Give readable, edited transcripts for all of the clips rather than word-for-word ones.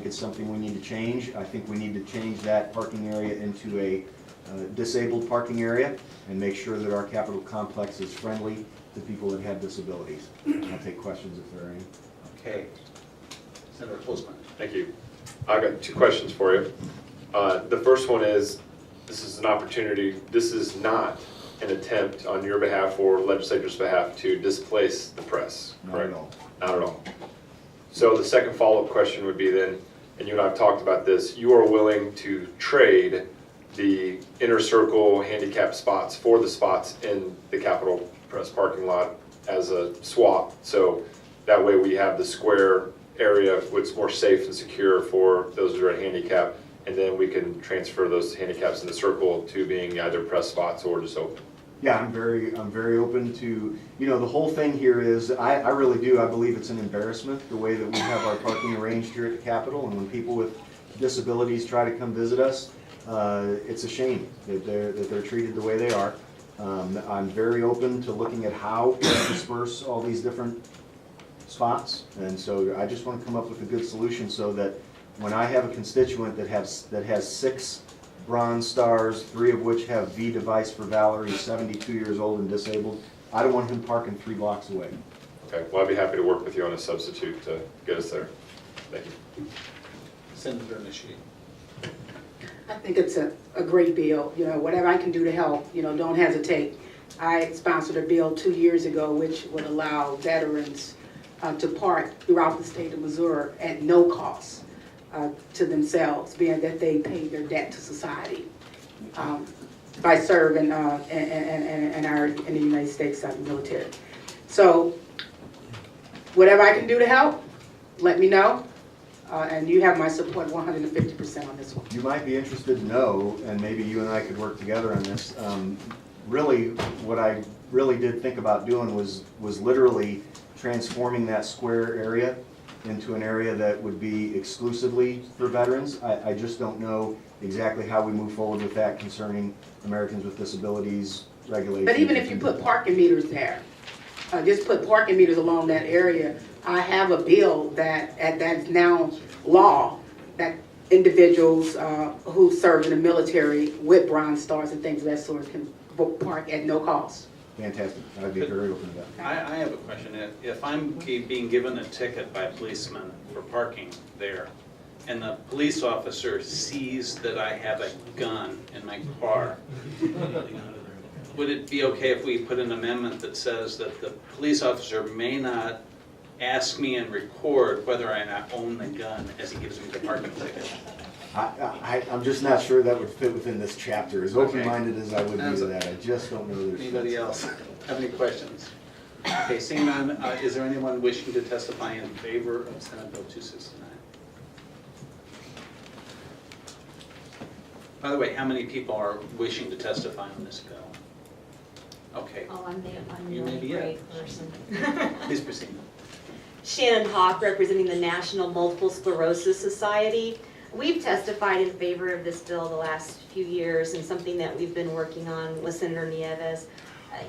think it's something we need to change. I think we need to change that parking area into a disabled parking area and make sure that our Capitol complex is friendly to people that have disabilities. I'll take questions if there are any. Okay. Senator Postman. Thank you. I've got two questions for you. The first one is, this is an opportunity, this is not an attempt on your behalf or legislature's behalf to displace the press, correct? Not at all. Not at all. So the second follow-up question would be then, and you and I have talked about this, you are willing to trade the inner circle handicap spots for the spots in the Capitol Press parking lot as a swap. So that way we have the square area which is more safe and secure for those who are handicapped, and then we can transfer those handicaps in the circle to being either press spots or just open. Yeah, I'm very open to, you know, the whole thing here is, I really do, I believe it's an embarrassment, the way that we have our parking arranged here at the Capitol, and when people with disabilities try to come visit us, it's a shame that they're treated the way they are. I'm very open to looking at how to disperse all these different spots, and so I just want to come up with a good solution so that when I have a constituent that has 6 bronze stars, 3 of which have V device for Valerie, 72 years old and disabled, I don't want him parking 3 blocks away. Okay, well, I'd be happy to work with you on a substitute to get us there. Thank you. Senator Nishi. I think it's a great bill. You know, whatever I can do to help, you know, don't hesitate. I sponsored a bill 2 years ago which would allow veterans to park throughout the state of Missouri at no cost to themselves, being that they paid their debt to society by serving in the United States military. So whatever I can do to help, let me know. And you have my support 150% on this one. You might be interested to know, and maybe you and I could work together on this, really what I really did think about doing was literally transforming that square area into an area that would be exclusively for veterans. I just don't know exactly how we move forward with that concerning Americans with Disabilities regulations. But even if you put parking meters there, just put parking meters along that area, I have a bill that's now law that individuals who serve in the military with bronze stars and things of that sort can park at no cost. Fantastic. I'd be very open to that. I have a question. If I'm being given a ticket by a policeman for parking there, and the police officer sees that I have a gun in my car, would it be okay if we put an amendment that says that the police officer may not ask me and record whether I own the gun as he gives me the parking ticket? I'm just not sure that would fit within this chapter. As open-minded as I would be to that, I just don't know there's... Anybody else have any questions? Okay, seeing none, is there anyone wishing to testify in favor of Senate Bill 269? By the way, how many people are wishing to testify on this bill? Okay. Oh, I'm the You may really be great it. person. Please proceed. Shannon Hawk, representing the National Multiple Sclerosis Society. We've testified in favor of this bill the last few years, and something that we've been working on with Senator Nieves.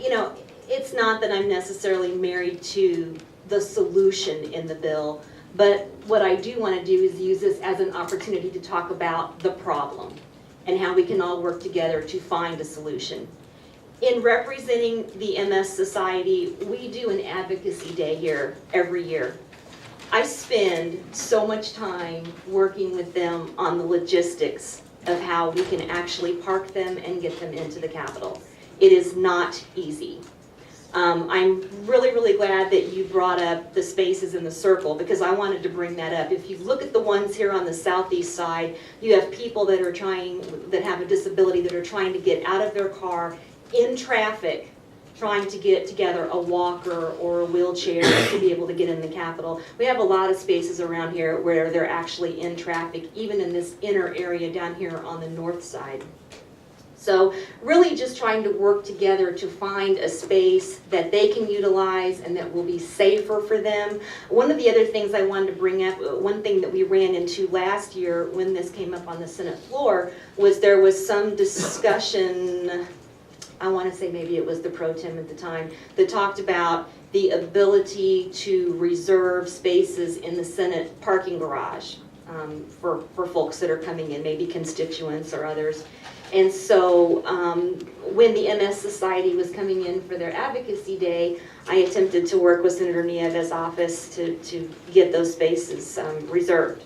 You know, it's not that I'm necessarily married to the solution in the bill, but what I do want to do is use this as an opportunity to talk about the problem and how we can all work together to find a solution. In representing the MS Society, we do an advocacy day here every year. I spend so much time working with them on the logistics of how we can actually park them and get them into the Capitol. It is not easy. I'm really glad that you brought up the spaces in the circle, because I wanted to bring that up. If you look at the ones here on the southeast side, you have people that have a disability that are trying to get out of their car in traffic, trying to get together a walker or a wheelchair to be able to get in the Capitol. We have a lot of spaces around here where they're actually in traffic, even in this inner area down here on the north side. So really just trying to work together to find a space that they can utilize and that will be safer for them. One of the other things I wanted to bring up, one thing that we ran into last year when this came up on the Senate floor, was there was some discussion, I want to say maybe it was the pro tem at the time, that talked about the ability to reserve spaces in the Senate parking garage. for folks that are coming in, maybe constituents or others. And so when the MS Society was coming in for their advocacy day, I attempted to work with Senator Nieves' office to get those spaces reserved.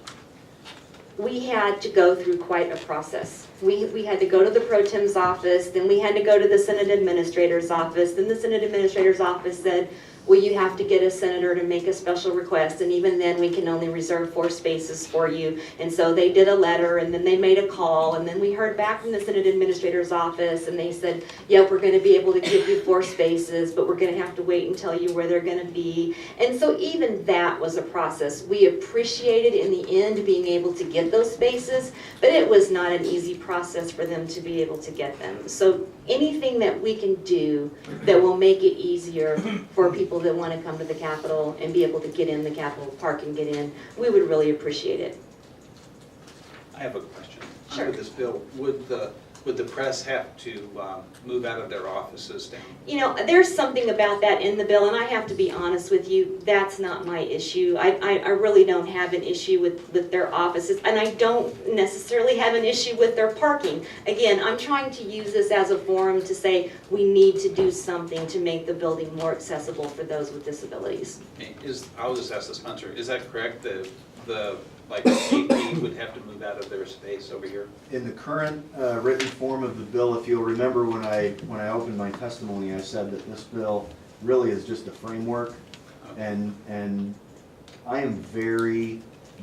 We had to go through quite a process. We had to go to the Pro Tem's office, then we had to go to the Senate Administrator's office, then the Senate Administrator's office said, well, you have to get a senator to make a special request, and even then we can only reserve 4 spaces for you. And so they did a letter, and then they made a call, and then we heard back from the Senate Administrator's office, and they said, yep, we're gonna be able to give you 4 spaces, but we're gonna have to wait and tell you where they're gonna be. And so even that was a process. We appreciated in the end being able to get those spaces, but it was not an easy process for them to be able to get them. So anything that we can do that will make it easier for people that want to come to the Capitol and be able to get in the Capitol, park and get in, we would really appreciate it. I have a question. Sure. Under this bill, would the press have to move out of their offices down? You know, there's something about that in the bill, and I have to be honest with you, that's not my issue. I really don't have an issue with their offices, and I don't necessarily have an issue with their parking. Again, I'm trying to use this as a forum to say we need to do something to make the building more accessible for those with disabilities. I'll just ask the sponsor, is that correct? Like A.K.A. would have to move out of their space over here? In the current written form of the bill, if you'll remember when I opened my testimony, I said that this bill really is just a framework, and I am very,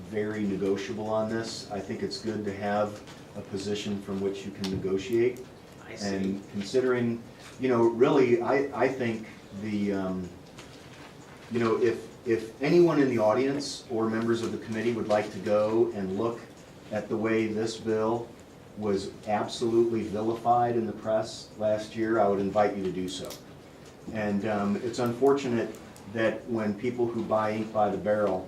very negotiable on this. I think it's good to have a position from which you can negotiate. I see. And considering, you know, really, I think the, you know, if anyone in the audience or members of the committee would like to go and look at the way this bill was absolutely vilified in the press last year, I would invite you to do so. And it's unfortunate that when people who buy ink by the barrel,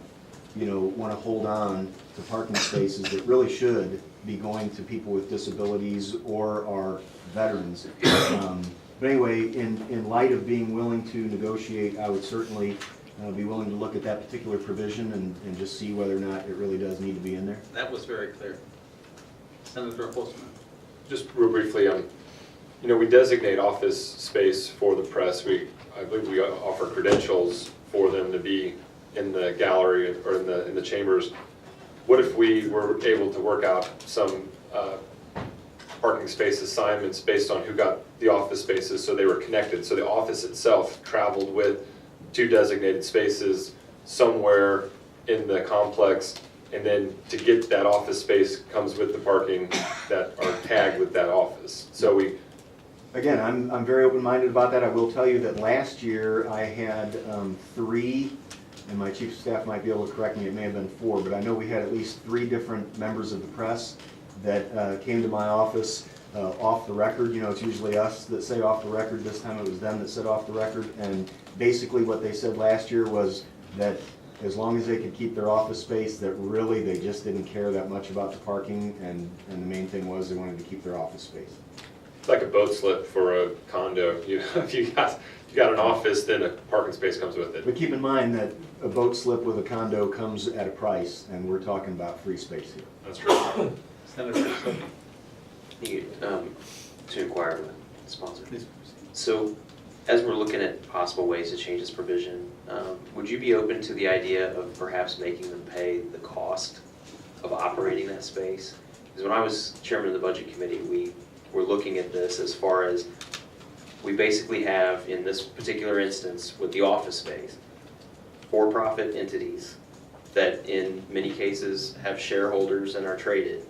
you know, want to hold on to parking spaces that really should be going to people with disabilities or our veterans. But anyway, in light of being willing to negotiate, I would certainly be willing to look at that particular provision and just see whether or not it really does need to be in there. That was very clear. Senator Holtzman. Just real briefly, you know, we designate office space for the press. I believe we offer credentials for them to be in the gallery or in the chambers. What if we were able to work out some parking space assignments based on who got the office spaces so they were connected? So the office itself traveled with 2 designated spaces somewhere in the complex, and then to get that office space comes with the parking that are tagged with that office. So Again, I'm very open-minded about that. I will tell you that last year I had 3, and my chief of staff might be able to correct me, it may have been 4, but I know we had at least 3 different members of the press that came to my office off the record. You know, it's usually us that say off the record. This time it was them that said off the record. And basically what they said last year was that as long as they could keep their office space, that really they just didn't care that much about the parking, and the main thing was they wanted to keep their office space. it's like a boat slip for a condo. You know, if you got an office, then a parking space comes with it. But keep in mind that a boat slip with a condo comes at a price, and we're talking about free space here. That's right. Senator Holtzman. To inquire with the sponsor. Please proceed. So, as we're looking at possible ways to change this provision, would you be open to the idea of perhaps making them pay the cost of operating that space? Because when I was chairman of the budget committee, we were looking at this as far as we basically have, in this particular instance, with the office space, for-profit entities that in many cases have shareholders and are traded,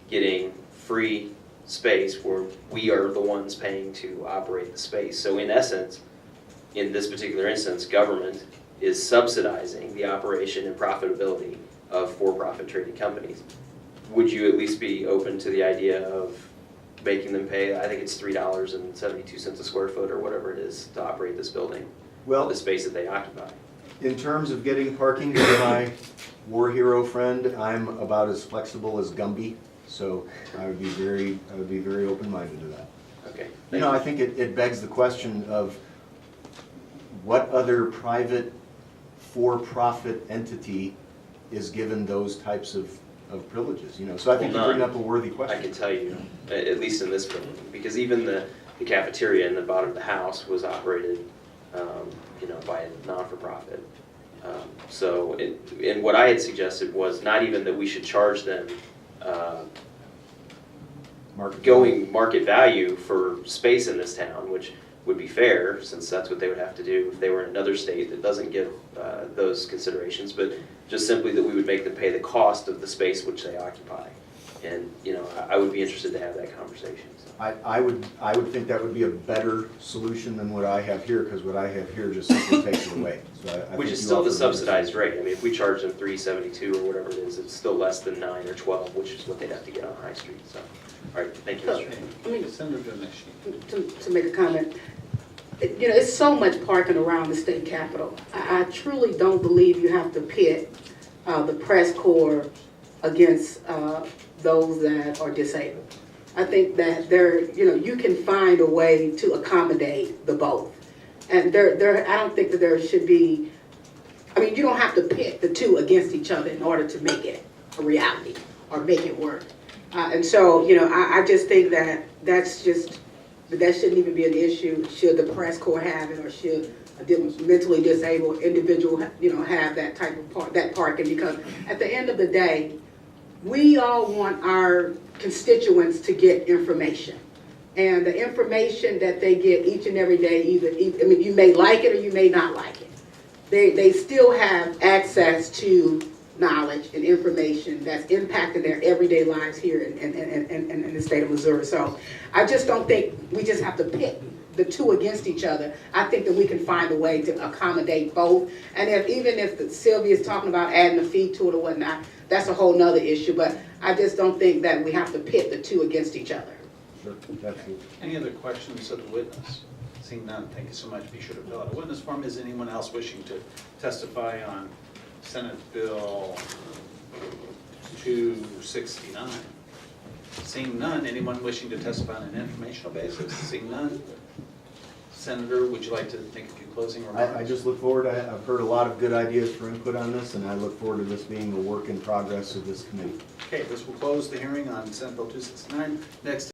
getting free space where we are the ones paying to operate the space. So in essence, in this particular instance, government is subsidizing the operation and profitability of for-profit traded companies. Would you at least be open to the idea of making them pay, I think it's $3.72 a square foot or whatever it is to operate this building, Well, the space that they occupy? in terms of getting parking for my war hero friend, I'm about as flexible as Gumby, so I would be very open-minded to that. Okay. You know, I think it begs the question of what other private for-profit entity is given those types of privileges, you know? So I think you Well, bring none. up a worthy I question. can tell you, at least in this building, because even the cafeteria in the bottom of the house was operated, by a non-for-profit. And what I had suggested was not even that we should charge them going market value for space in this town, which would be fair, since that's what they would have to do if they were in another state that doesn't give those considerations, but just simply that we would make them pay the cost of the space which they occupy. And, I would be interested to have that conversation. So. I would think that would be a better solution than what I have here, because what I have here just simply takes it away. So I Which think is you still the offer a subsidized rate. I mean, if we charge them $3.72 or whatever it is, it's still less than 9 or 12, which is what they'd have to get on High Street. So, all right, thank you, Mr. Chairman. Okay, Senator Domenici. To make a comment, it's so much parking around the state capitol. I truly don't believe you have to pit the press corps against those that are disabled. I think that you can find a way to accommodate the both. And I don't think that there should be, you don't have to pit the two against each other in order to make it a reality or make it work. And so, I just think that that shouldn't even be an issue. Should the press corps have it, or should a mentally disabled individual, have that type of that parking? Because at the end of the day, we all want our constituents to get information. And the information that they get each and every day, you may like it or you may not like it. They still have access to knowledge and information that's impacting their everyday lives here in the state of Missouri. So I just don't think we just have to pit the two against each other. I think that we can find a way to accommodate both. And even if Sylvia's talking about adding a fee to it or whatnot, that's a whole nother issue. But I just don't think that we have to pit the two against each other. Sure, absolutely. Any other questions of the witness? Seeing none, thank you so much. Be sure to fill out a witness form. Is anyone else wishing to testify on Senate Bill 269? Seeing none, anyone wishing to testify on an informational basis? Seeing none. Senator, would you like to make a few closing remarks? I just look forward, I've heard a lot of good ideas for input on this, and I look forward to this being a work in progress of this committee. Okay, this will close the hearing on Senate Bill 269. Next